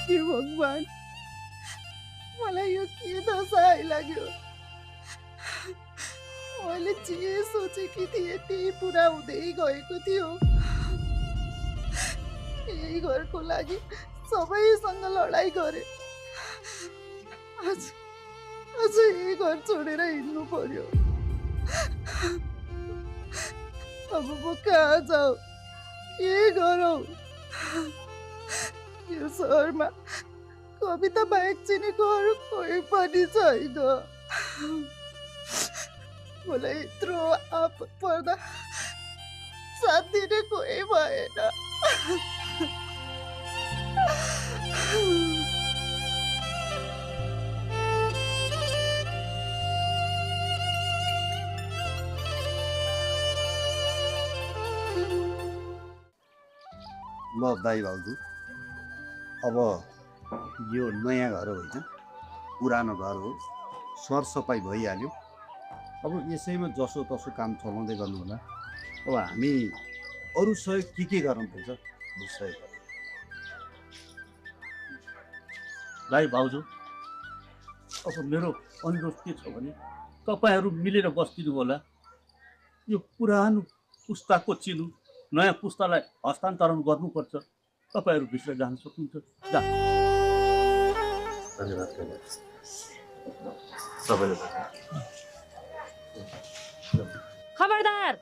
हे भगवान्, मलाई यो के दशा आइलाग्यो। मैले जे सोचेकी थिएँ त्यही पुरा हुँदै गएको थियो। यही घरको लागि सबैसँग लडाइँ गरेँ। आज आज यही घर छोडेर हिँड्नु पर्यो। अब म कहाँ जाऊ, के गरौँ? यो सहरमा कविता बाहेक चिनेको अरू कोही पनि छैन। मलाई यत्रो आपत पर्दा साथ दिने कोही भएन। ल दाइ भाउजू, अब यो नयाँ घर होइन, पुरानो घर हो, सरसफाइ भइहाल्यो। अब यसैमा जसो तसो काम चलाउँदै गर्नु होला। अब हामी अरू सहयोग के गर्नुपर्छ सहयोग गर्नु। भाइ भाउजू, अब मेरो अनुरोध के छ भने तपाईँहरू मिलेर बस्दिनु होला। यो पुरानो पुस्ताको चिनो नयाँ पुस्तालाई हस्तान्तरण गर्नुपर्छ। तपाईँहरू भित्र जान सक्नुहुन्छ। धन्यवाद सबैले। खबरदार,